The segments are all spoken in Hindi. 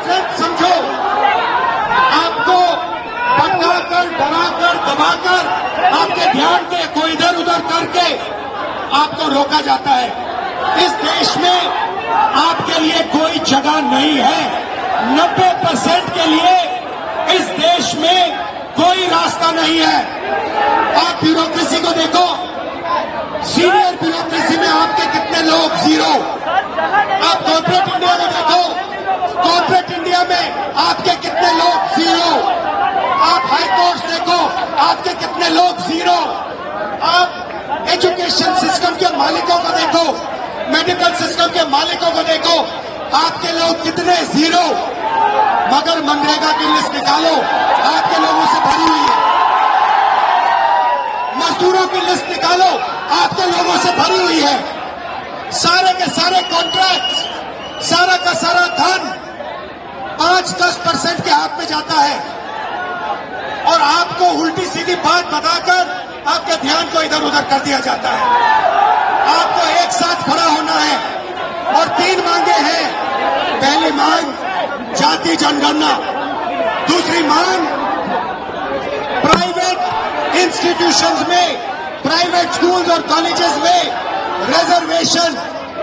स्ट्रेंथ समझो। आपको भटकाकर, डराकर, दबाकर, आपके ध्यान को इधर उधर करके आपको रोका जाता है। इस देश में आपके लिए कोई जगह नहीं है। 90% के लिए इस देश में कोई रास्ता नहीं है। आप ब्यूरोक्रेसी को देखो, सीनियर ब्यूरोक्रेसी में आपके कितने लोग, जीरो। आप कॉर्पोरेट इंडिया को देखो, कॉर्पोरेट इंडिया में आपके कितने लोग, जीरो। आप हाई कोर्ट देखो, आपके कितने लोग, जीरो। आप एजुकेशन सिस्टम के मालिकों को देखो, मेडिकल सिस्टम के मालिकों को देखो, आपके लोग कितने, जीरो। मगर मनरेगा की लिस्ट निकालो, आपके लोगों से भरी हुई है। मजदूरों की लिस्ट निकालो, आपके लोगों से भरी हुई है। सारे के सारे कॉन्ट्रैक्ट, सारा का सारा धन 5-10% के हाथ में जाता है और आपको उल्टी सीधी बात बताकर आपके ध्यान को इधर उधर कर दिया जाता है। आपको एक साथ खड़ा होना है और 3 मांगे हैं। पहली मांग जाति जनगणना, दूसरी मांग प्राइवेट इंस्टीट्यूशंस में, प्राइवेट स्कूल्स और कॉलेजेस में रिजर्वेशन,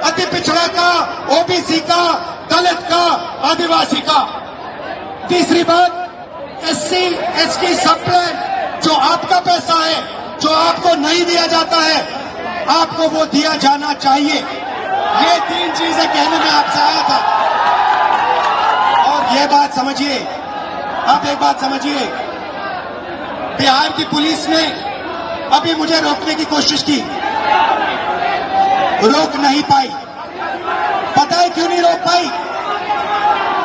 अति पिछड़ा का, ओबीसी का, दलित का, आदिवासी का। तीसरी बात SC ST सब प्लान, जो आपका पैसा है, जो आपको नहीं दिया जाता है, आपको वो दिया जाना चाहिए। ये 3 चीजें कहने में आपसे आया था। और ये बात समझिए, आप एक बात समझिए, बिहार की पुलिस ने अभी मुझे रोकने की कोशिश की, रोक नहीं पाई। पता है क्यों नहीं रोक पाई?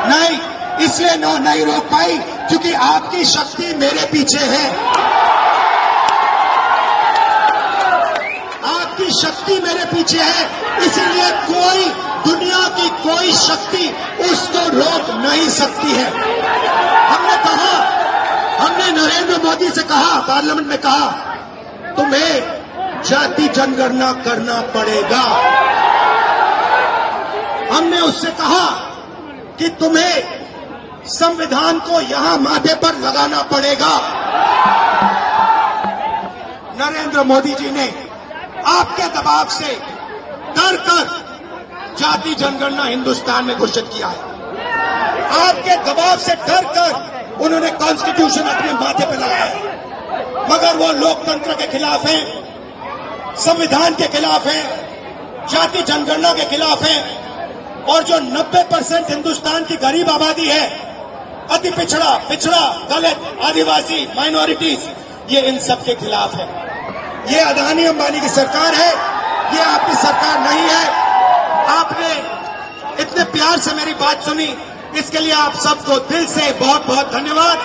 नहीं, इसलिए नहीं रोक पाई क्योंकि आपकी शक्ति मेरे पीछे है। आपकी शक्ति मेरे पीछे है, इसीलिए कोई, दुनिया की कोई शक्ति उसको रोक नहीं सकती है। हमने कहा, हमने नरेंद्र मोदी से कहा, पार्लियामेंट में कहा, तुम्हें जाति जनगणना करना पड़ेगा। हमने उससे कहा कि तुम्हें संविधान को यहां माथे पर लगाना पड़ेगा। नरेंद्र मोदी जी ने आपके दबाव से डर कर जाति जनगणना हिंदुस्तान में घोषित किया है। आपके दबाव से डर कर उन्होंने कॉन्स्टिट्यूशन अपने माथे पर लगाया है। मगर वो लोकतंत्र के खिलाफ हैं, संविधान के खिलाफ हैं, जाति जनगणना के खिलाफ हैं। और जो 90% हिंदुस्तान की गरीब आबादी है, अति पिछड़ा, दलित, आदिवासी, माइनॉरिटीज, ये इन सब के खिलाफ है। ये अदानी अंबानी की सरकार है, ये आपकी सरकार नहीं है। आपने इतने प्यार से मेरी बात सुनी, इसके लिए आप सबको दिल से बहुत बहुत धन्यवाद।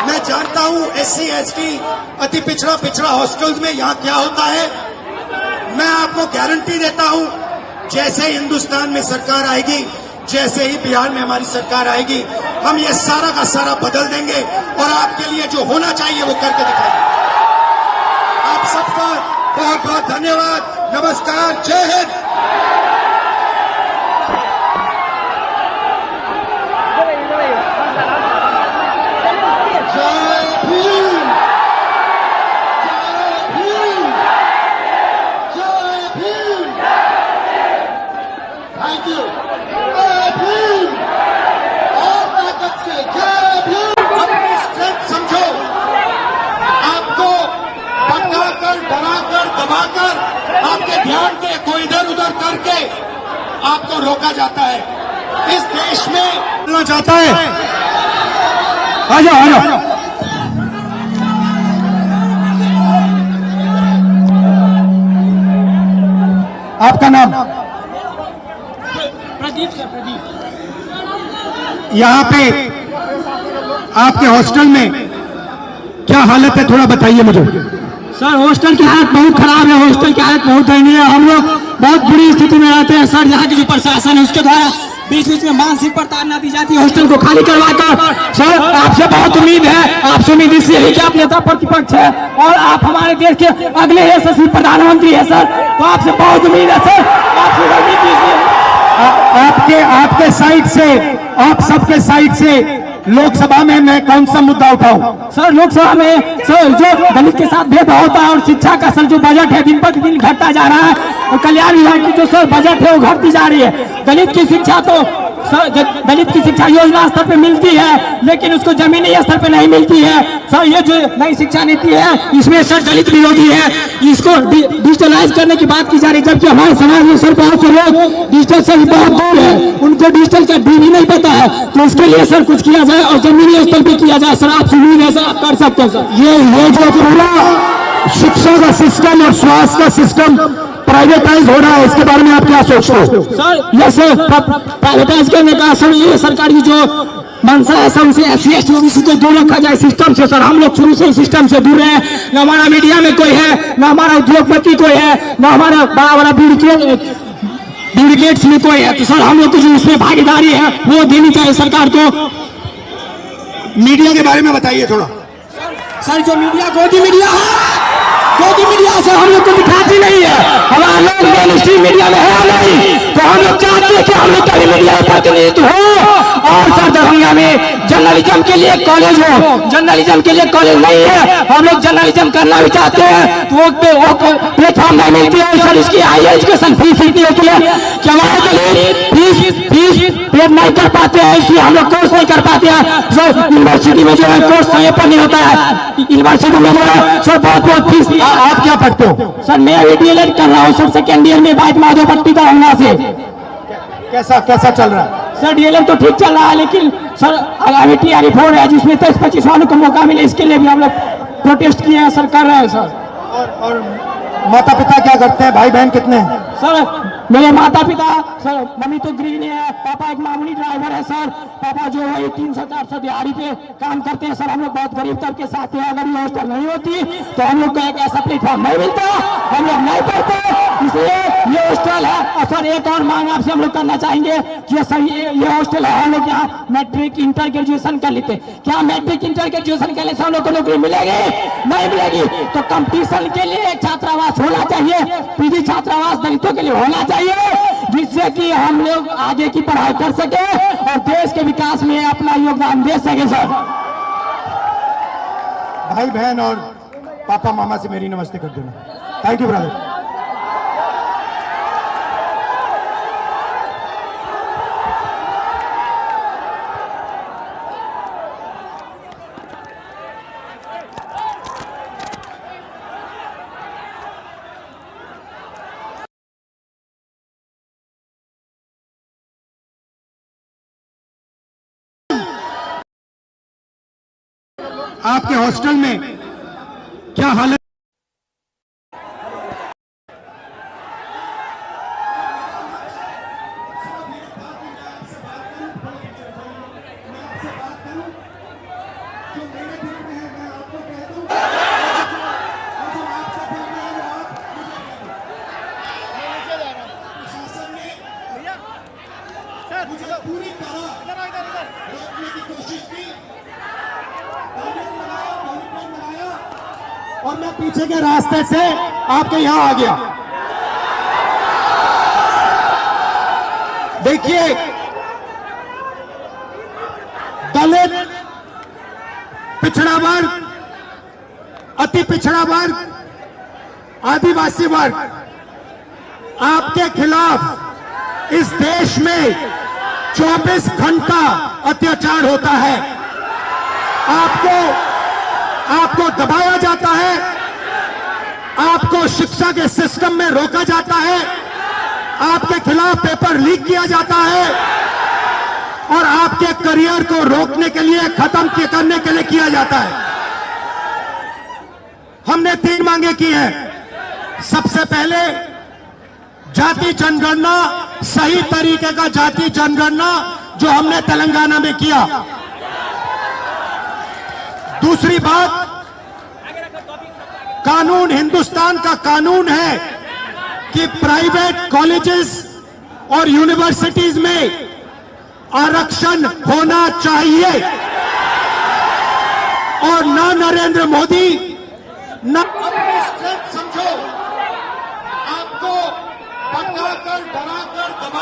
मैं जानता हूं SC ST अति पिछड़ा हॉस्टल्स में यहां क्या होता है। मैं आपको गारंटी देता हूं, जैसे ही हिंदुस्तान में सरकार आएगी, जैसे ही बिहार में हमारी सरकार आएगी, हम ये सारा का सारा बदल देंगे और आपके लिए जो होना चाहिए वो करके दिखाएंगे। आप सबका बहुत बहुत धन्यवाद। नमस्कार, जय हिंद। आपके ध्यान को इधर उधर करके आपको रोका जाता है। इस देश में बोलना चाहता है, आ जाओ। आपका नाम? प्रदीप सर, प्रदीप। यहाँ पे आपके हॉस्टल में क्या हालत है, थोड़ा बताइए मुझे। सर हॉस्टल की हालत बहुत खराब है, हॉस्टल की हालत बहुत दयनीय है। हम लोग बहुत बुरी स्थिति में रहते हैं सर। यहाँ की जो प्रशासन है उसके द्वारा बीच बीच में मानसिक प्रताड़ना दी जाती है हॉस्टल को खाली करवाकर। सर आपसे बहुत उम्मीद है, आपसे उम्मीद इसलिए है कि आप नेता प्रतिपक्ष है और आप हमारे देश के अगले यशस्वी प्रधानमंत्री है सर, तो आपसे बहुत उम्मीद है सर। आपसे आपके साइड से, आप सबके साइड से लोकसभा में मैं कौन सा मुद्दा उठाऊं? सर लोकसभा में सर जो दलित के साथ भेदभाव होता है और शिक्षा का सर जो बजट है दिन पर दिन घटता जा रहा है और कल्याण विभाग की जो सर बजट है वो घटती जा रही है। दलित की शिक्षा तो सर दलित की शिक्षा योजना स्तर पे मिलती है लेकिन उसको जमीनी स्तर पे नहीं मिलती है। सर ये जो नई शिक्षा नीति है इसमें सर दलित विरोधी है, इसको डिजिटलाइज करने की बात की जा रही है, जबकि हमारे समाज में सर बहुत से लोग डिजिटल से बहुत दूर है, उनको डिजिटल का डी भी नहीं पता है। तो इसके लिए सर कुछ किया जाए और जमीनी स्तर पे किया जाए। सर आपसे उम्मीद है सर आप कर सकते हैं। सर ये जो पूरा शिक्षा का सिस्टम और स्वास्थ्य का सिस्टम प्राइवेटाइज हो रहा है, इसके बारे में आप क्या सोचते हो? सर ये सर प्राइवेटाइज करने का सर ये सरकार की जो मंशा है सर उसे SC/ST OBC को दूर रखा जाए सिस्टम से। सर हम लोग शुरू से सिस्टम से दूर है, न हमारा मीडिया में कोई है, न हमारा उद्योगपति कोई है, न हमारा बड़ा बड़ा ब्यूरोक्रेट्स में कोई है। तो सर हम लोग को जो उसमें भागीदारी है वो देनी चाहिए सरकार को। मीडिया के बारे में बताइए थोड़ा। सर जो मीडिया गोदी मीडिया है, गोदी मीडिया से हम लोग को दिखाती नहीं है, हमारा लोग मेन स्ट्रीम मीडिया में है नहीं, तो हम लोग चाहते हैं कि हम लोग का भी मीडिया प्रतिनिधित्व हो। और सर दरभंगा में जर्नलिज्म के लिए कॉलेज हो, जर्नलिज्म के लिए कॉलेज नहीं है, हम लोग जर्नलिज्म करना भी चाहते हैं तो वो प्लेटफॉर्म नहीं मिलती है। सर इसकी हायर एजुकेशन फीस इतनी होती है कि हमारे लिए फीस पेड नहीं कर पाते हैं, इसलिए हम लोग कोर्स नहीं कर पाते हैं। सर यूनिवर्सिटी में जो है कोर्स समय पर नहीं होता है, यूनिवर्सिटी में जो है सर बहुत फीस। आप क्या पढ़ते हो? सर मैं DLED कर रहा हूँ सर सेकेंड ईयर में वाइट माधोपट्टी दरभंगा से। कैसा चल रहा है? सर DLED तो ठीक चल रहा है लेकिन सर आगामी TRE4 है जिसमें 23-25 वालों को मौका मिले, इसके लिए भी हम लोग प्रोटेस्ट किए हैं, सर कर रहे हैं। सर और माता पिता क्या करते हैं? भाई बहन कितने हैं? सर मेरे माता पिता सर मम्मी तो गृहिणी है, पापा एक मामूली ड्राइवर है सर, पापा जो है 300-400 दिहाड़ी पे काम करते हैं। सर हम लोग बहुत गरीब तबके से आते हैं, अगर ये हॉस्टल नहीं होती तो हम लोग को एक ऐसा प्लेटफॉर्म नहीं मिलता, हम लोग नहीं पढ़ते, इसलिए ये हॉस्टल है। और सर एक और मांग आपसे हम लोग करना चाहेंगे कि सर ये हॉस्टल है, हम लोग यहाँ मैट्रिक इंटर ग्रेजुएशन कर लेते, क्या मैट्रिक इंटर ग्रेजुएशन करने से हम लोग को नौकरी मिलेगी? नहीं मिलेगी। तो कंपटीशन के लिए छात्रावास होना चाहिए, PG छात्रावास दलितों के लिए होना चाहिए, जिससे कि हम लोग आगे की पढ़ाई कर सके और देश के विकास में अपना योगदान दे सके। सर भाई बहन और पापा मामा से मेरी नमस्ते कर देना। Thank you brother. आपके हॉस्टल में क्या हालत? पूरी तरह रोकने की कोशिश की और मैं पीछे के रास्ते से आपके यहां आ गया। देखिए दलित, पिछड़ा वर्ग, अति पिछड़ा वर्ग, आदिवासी वर्ग, आपके खिलाफ इस देश में 24 घंटा अत्याचार होता है। आपको दबाया जाता है, आपको शिक्षा के सिस्टम में रोका जाता है, आपके खिलाफ पेपर लीक किया जाता है और आपके करियर को रोकने के लिए, खत्म करने के लिए किया जाता है। हमने 3 मांगे की हैं। सबसे पहले जाति जनगणना, सही तरीके का जाति जनगणना जो हमने तेलंगाना में किया। दूसरी बात, कानून, हिंदुस्तान का कानून है कि प्राइवेट कॉलेजेस और यूनिवर्सिटीज में आरक्षण होना चाहिए और ना नरेंद्र मोदी ना समझो, आपको भटकाकर डरा